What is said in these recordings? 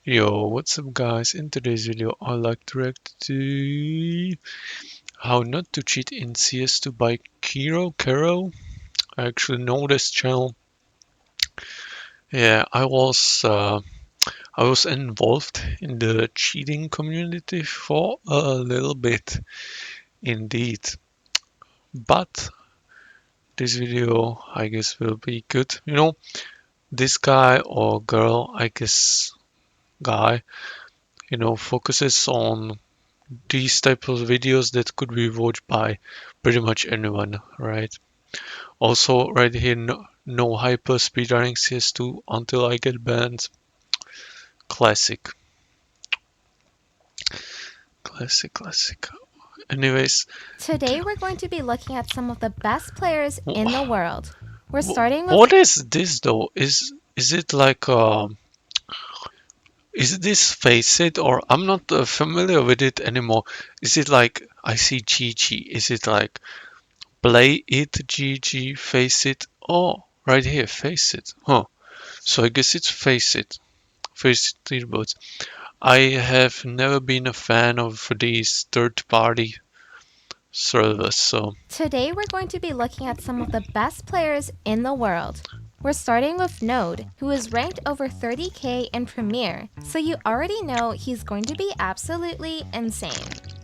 Yo, what's up guys? In today's video I'd like to react to how not to cheat in CS2 by Kero. I actually know this channel. Yeah, I was involved in the cheating community for a little bit indeed. But this video I guess will be good. This guy or girl, I guess guy, focuses on these type of videos that could be watched by pretty much anyone, right? Also, right here, no hyper speedrunning CS2 until I get banned. Classic, classic. Anyways, Today we're going to be looking at some of the best players in the world. We're starting with what is this though? Is it like is this Face It, or I'm not familiar with it anymore? Is it like I see GG? Is it like Play It GG Face It? Oh, right here, Face It. Huh. So I guess it's Face It earbuds. I have never been a fan of these third-party servers, so Today we're going to be looking at some of the best players in the world. We're starting with Node, who is ranked over 30k in Premier, so you already know he's going to be absolutely insane.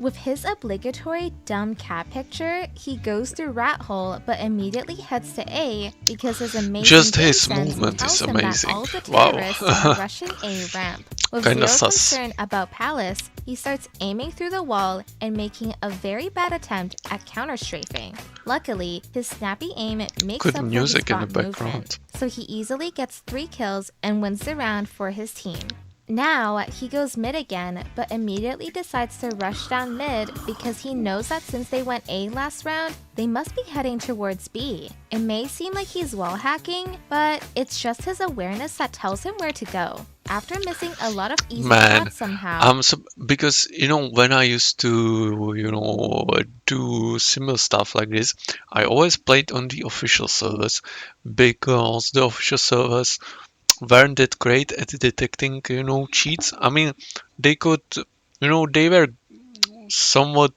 With his obligatory dumb cat picture, he goes through rat hole but immediately heads to A because his amazing just game his sense movement tells is him that amazing. all the Wow. terrorists are rushing A ramp. With Kinda zero sus. concern about Palace, he starts aiming through the wall and making a very bad attempt at counter-strafing. Luckily, his snappy aim makes Good up for his music in the bot background. movement, so he easily gets 3 kills and wins the round for his team. Now, he goes mid again, but immediately decides to rush down mid because he knows that since they went A last round, they must be heading towards B. It may seem like he's wall hacking, but it's just his awareness that tells him where to go. After missing a lot of easy shots somehow, Because when I used to do similar stuff like this, I always played on the official servers because the official servers weren't that great at detecting cheats. I mean, they could, they were somewhat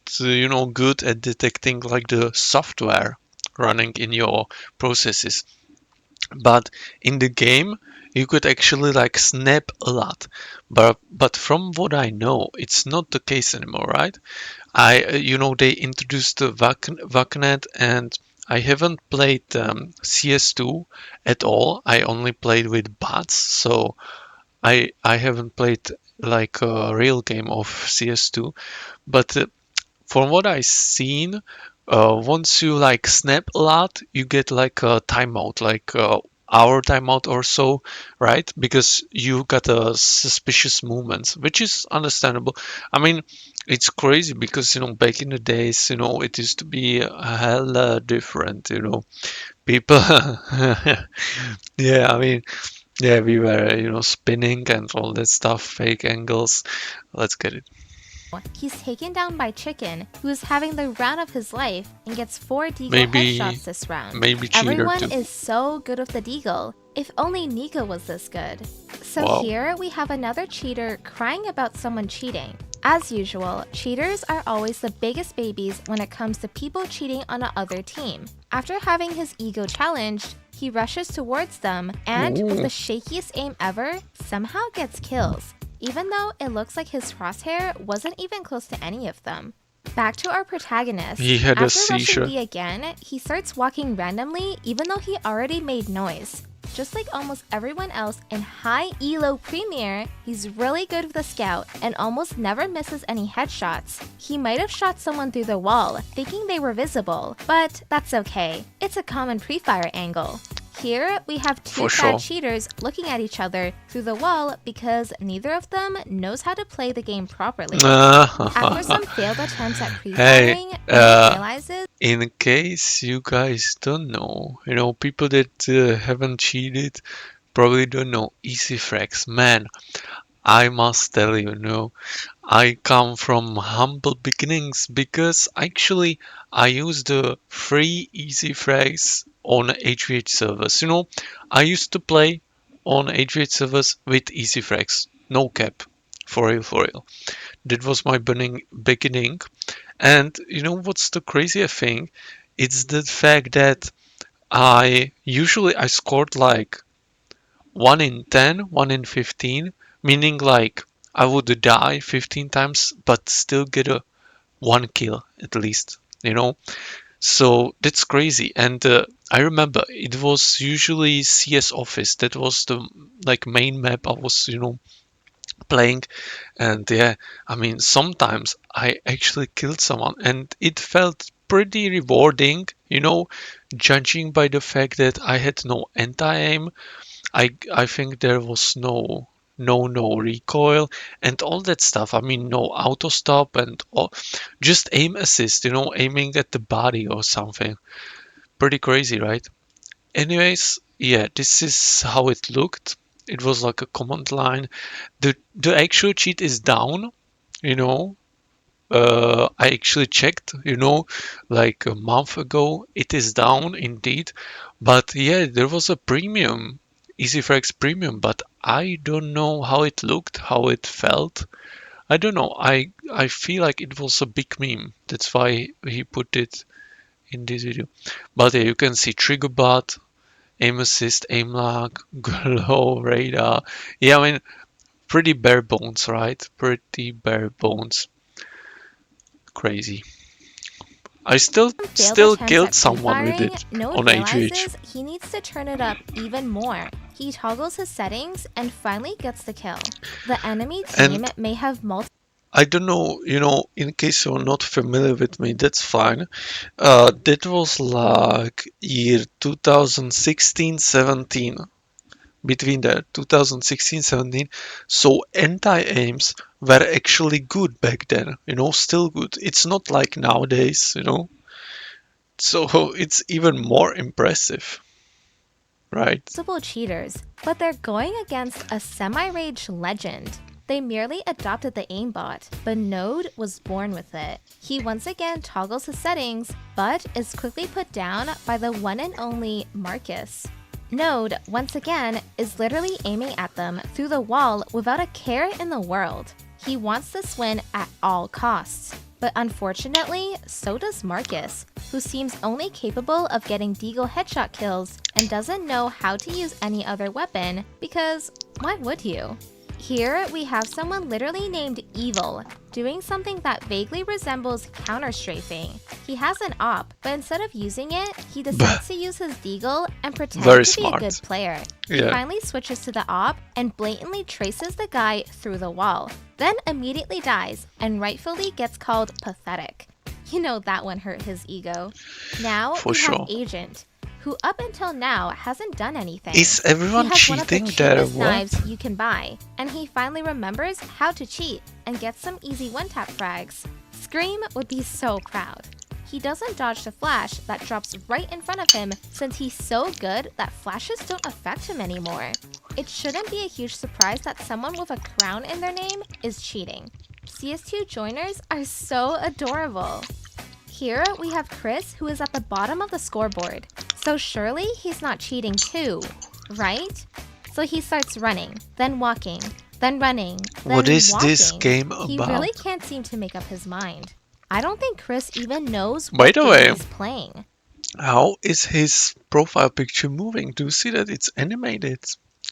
good at detecting like the software running in your processes, but in the game you could actually like snap a lot. But from what I know, it's not the case anymore, right? They introduced the VACnet, and I haven't played CS2 at all. I only played with bots, so I haven't played like a real game of CS2. But from what I've seen, once you like snap a lot, you get like a timeout, like hour timeout or so, right? Because you got a suspicious movements, which is understandable. I mean, it's crazy because back in the days, it used to be hella different. People, yeah, I mean, yeah, we were spinning and all that stuff, fake angles. Let's get it. he's taken down by Chicken, who is having the round of his life and gets 4 Deagle Maybe, headshots this round. maybe cheater Everyone too. is so good with the Deagle. If only Nico was this good. So Wow. here we have another cheater crying about someone cheating. As usual, cheaters are always the biggest babies when it comes to people cheating on another team. After having his ego challenged, he rushes towards them and, with the shakiest aim ever, somehow gets kills, even though it looks like his crosshair wasn't even close to any of them. Back to our protagonist. He had a After seizure. rushing B again, he starts walking randomly even though he already made noise. Just like almost everyone else in high elo Premier, he's really good with the scout and almost never misses any headshots. He might have shot someone through the wall, thinking they were visible, but that's okay. It's a common pre-fire angle. Here, we have two For bad sure. cheaters looking at each other through the wall because neither of them knows how to play the game properly. After some failed attempts at pre-firing, he realizes In case you guys don't know, people that haven't cheated probably don't know easy frags. Man, I must tell you, I come from humble beginnings because actually I use the free easy frags on HVH servers. I used to play on HVH servers with easy frags. No cap. For real, for real. That was my beginning. And you know what's the crazier thing? It's the fact that I scored like 1 in 10, 1 in 15, meaning like I would die 15 times but still get a 1 kill at least, you know? So that's crazy. And I remember it was usually CS Office. That was the like main map I was, playing. And yeah, I mean, sometimes I actually killed someone and it felt pretty rewarding, judging by the fact that I had no anti-aim. I think there was no recoil and all that stuff. I mean, no auto stop and just aim assist, aiming at the body or something. Pretty crazy, right? Anyways, yeah, this is how it looked. It was like a command line. The actual cheat is down, you know. I actually checked, like a month ago. It is down indeed. But yeah, there was a premium, EasyFrax premium, but I don't know how it looked, how it felt. I don't know. I feel like it was a big meme. That's why he put it in this video. But yeah, you can see trigger bar, aim assist, aim lock, glow, radar. Yeah, I mean, pretty bare bones, right? Pretty bare bones. Crazy. I Failed still attempts killed at someone with pre-firing, it Node on HH. realizes he needs to turn it up even more. He toggles his settings and finally gets the kill. The enemy team may have multiple. I don't know, in case you're not familiar with me, that's fine. That was like year 2016-17, between the 2016-17. So anti-aims were actually good back then, still good. It's not like nowadays, So it's even more impressive, right? Cheaters, but they're going against a semi-rage legend. They merely adopted the aimbot, but Node was born with it. He once again toggles his settings, but is quickly put down by the one and only Marcus. Node, once again, is literally aiming at them through the wall without a care in the world. He wants this win at all costs. But unfortunately, so does Marcus, who seems only capable of getting deagle headshot kills and doesn't know how to use any other weapon, because why would you? Here, we have someone literally named Evil, doing something that vaguely resembles counter-strafing. He has an op, but instead of using it, he decides to use his deagle and pretend to be a good player. He finally switches to the op and blatantly traces the guy through the wall, then immediately dies and rightfully gets called pathetic. You know that one hurt his ego. Now we have Agent, who up until now hasn't done anything. Is everyone cheating there? What? Knives you can buy, and he finally remembers how to cheat and gets some easy one-tap frags. Scream would be so proud. He doesn't dodge the flash that drops right in front of him since he's so good that flashes don't affect him anymore. It shouldn't be a huge surprise that someone with a crown in their name is cheating. CS2 joiners are so adorable. Here we have Chris, who is at the bottom of the scoreboard. So surely he's not cheating too, right? So he starts running, then walking, then running, then What is walking. this game about? He really can't seem to make up his mind. I don't think Chris even knows By what the game way, he's playing. How is his profile picture moving? Do you see that it's animated?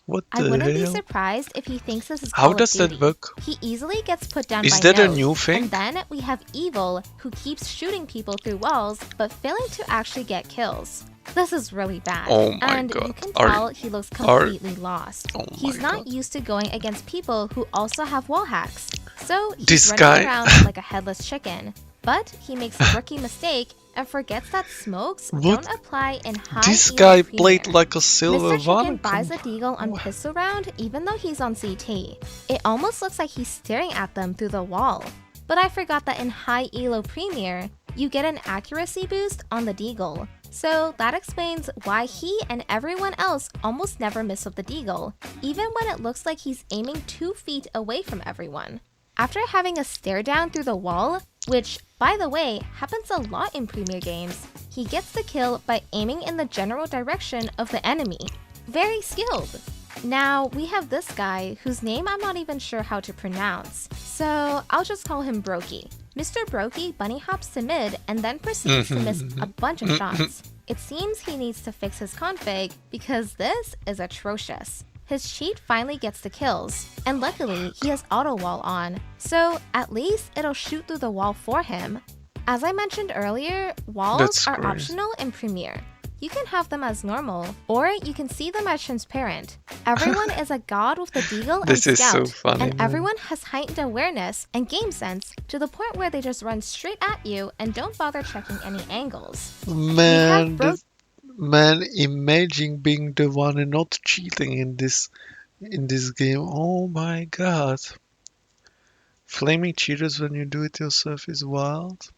What the I wouldn't be hell? surprised if he thinks this is How Call of does that Duty. work? He easily gets put down Is by that a Node. new thing? And then we have Evil, who keeps shooting people through walls, but failing to actually get kills. This is really bad. Oh my and god. You can tell he looks completely lost. Oh He's my not god. used to going against people who also have wall hacks. So he's This running guy- around like a headless chicken. But he makes a rookie mistake and forgets that smokes What? don't apply in high This ELO guy Premier. played like a silver Mr. Chicken one. buys a deagle on pistol round even though he's on CT. It almost looks like he's staring at them through the wall. But I forgot that in high ELO Premier, you get an accuracy boost on the deagle. So that explains why he and everyone else almost never miss with the deagle, even when it looks like he's aiming 2 feet away from everyone. After having a stare down through the wall, which, by the way, happens a lot in Premier games, he gets the kill by aiming in the general direction of the enemy. Very skilled. Now, we have this guy whose name I'm not even sure how to pronounce, so I'll just call him Brokey. Mr. Brokey bunny hops to mid and then proceeds to miss a bunch of shots. It seems he needs to fix his config because this is atrocious. His cheat finally gets the kills, and luckily he has auto wall on, so at least it'll shoot through the wall for him. As I mentioned earlier, walls are optional in Premiere. You can have them as normal, or you can see them as transparent. Everyone is a god with the deagle and scout, so funny, and everyone has heightened awareness and game sense to the point where they just run straight at you and don't bother checking any angles. Man, imagine being the one and not cheating in this game. Oh my god. Flaming cheaters when you do it yourself is wild.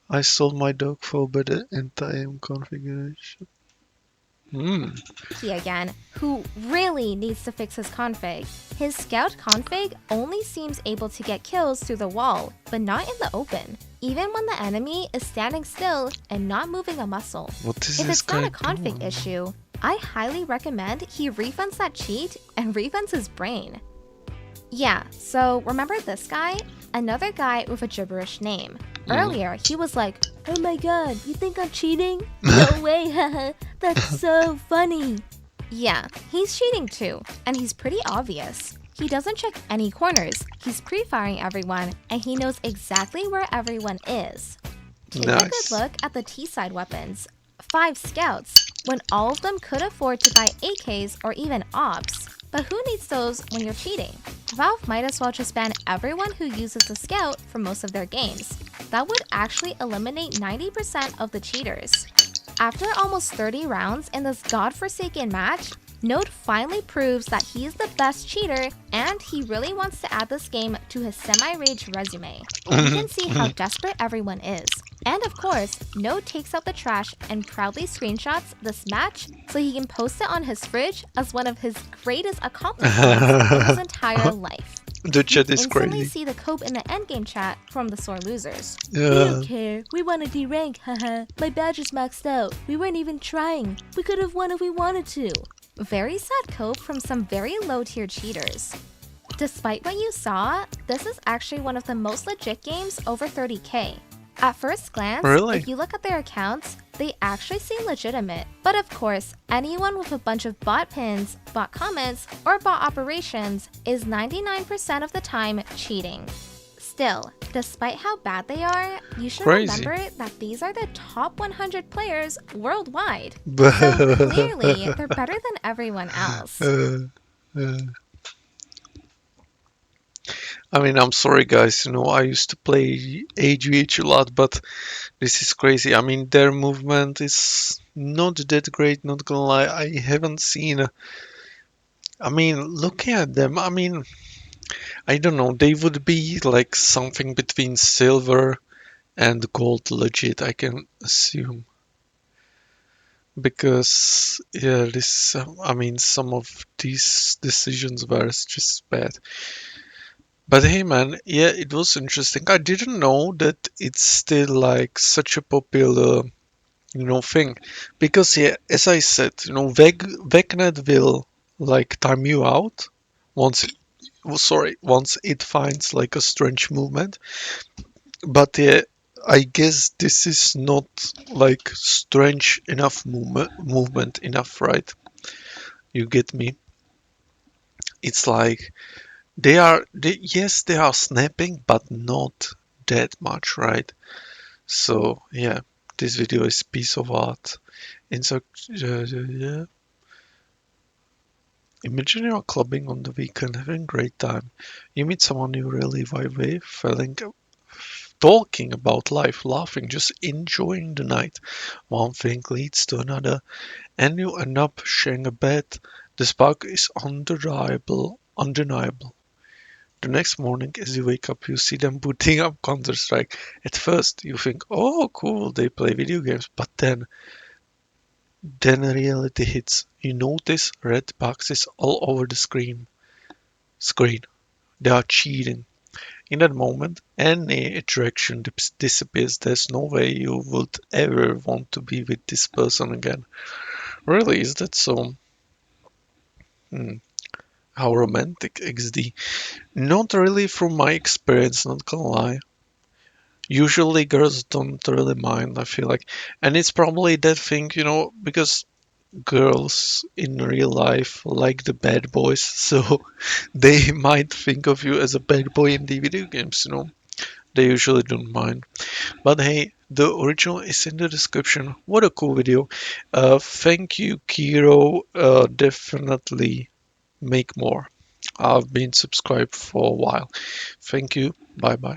I sold my dog for better anti-aim configuration. He again, who really needs to fix his config. His scout config only seems able to get kills through the wall, but not in the open, even when the enemy is standing still and not moving a muscle. If it's not a config issue, I highly recommend he refunds that cheat and refunds his brain. Yeah, so remember this guy? Another guy with a gibberish name. Earlier, he was like, "Oh my god, you think I'm cheating? No way, haha, that's so funny." Yeah, he's cheating too, and he's pretty obvious. He doesn't check any corners, he's pre-firing everyone, and he knows exactly where everyone is. Take a good look at the T-side weapons. 5 scouts, when all of them could afford to buy AKs or even ops. But who needs those when you're cheating? Valve might as well just ban everyone who uses the scout for most of their games. That would actually eliminate 90% of the cheaters. After almost 30 rounds in this godforsaken match, Node finally proves that he is the best cheater and he really wants to add this game to his semi-rage resume. You can see how desperate everyone is. And of course, Node takes out the trash and proudly screenshots this match so he can post it on his fridge as one of his greatest accomplishments in his entire life. The chat is crazy. Instantly see the cope in the endgame chat from the sore losers. Yeah. We don't care. We want to derank, haha. My badge is maxed out. We weren't even trying. We could have won if we wanted to. Very sad cope from some very low tier cheaters. Despite what you saw, this is actually one of the most legit games over 30k. At first glance, if you look at their accounts, they actually seem legitimate. But of course, anyone with a bunch of bot pins, bot comments, or bot operations is 99% of the time cheating. Still, despite how bad they are, you should remember that these are the top 100 players worldwide. So clearly, they're better than everyone else. I mean, I'm sorry guys, I used to play AGH a lot, but this is crazy. I mean, their movement is not that great, not gonna lie. I haven't seen... I mean, looking at them, I mean, I don't know, they would be like something between silver and gold legit, I can assume. Because, yeah, I mean, some of these decisions were just bad. But hey man, yeah, it was interesting. I didn't know that it's still like such a popular, thing. Because yeah, as I said, VecNet will like time you out once it finds like a strange movement. But yeah, I guess this is not like strange enough movement enough, right? You get me? It's like yes, they are snapping, but not that much, right? So yeah, this video is piece of art. Yeah. Imagine you're clubbing on the weekend, having a great time. You meet someone you really vibe with, talking about life, laughing, just enjoying the night. One thing leads to another, and you end up sharing a bed. The spark is undeniable. The next morning, as you wake up, you see them booting up Counter-Strike. At first, you think, oh, cool, they play video games. But then reality hits. You notice red boxes all over the screen. They are cheating. In that moment, any attraction disappears. There's no way you would ever want to be with this person again. Really, is that so? Hmm. How romantic, XD. Not really from my experience, not gonna lie. Usually girls don't really mind, I feel like. And it's probably that thing, because girls in real life like the bad boys, so they might think of you as a bad boy in the video games. They usually don't mind. But hey, the original is in the description. What a cool video. Thank you, Kiro. Definitely make more. I've been subscribed for a while. Thank you. Bye bye.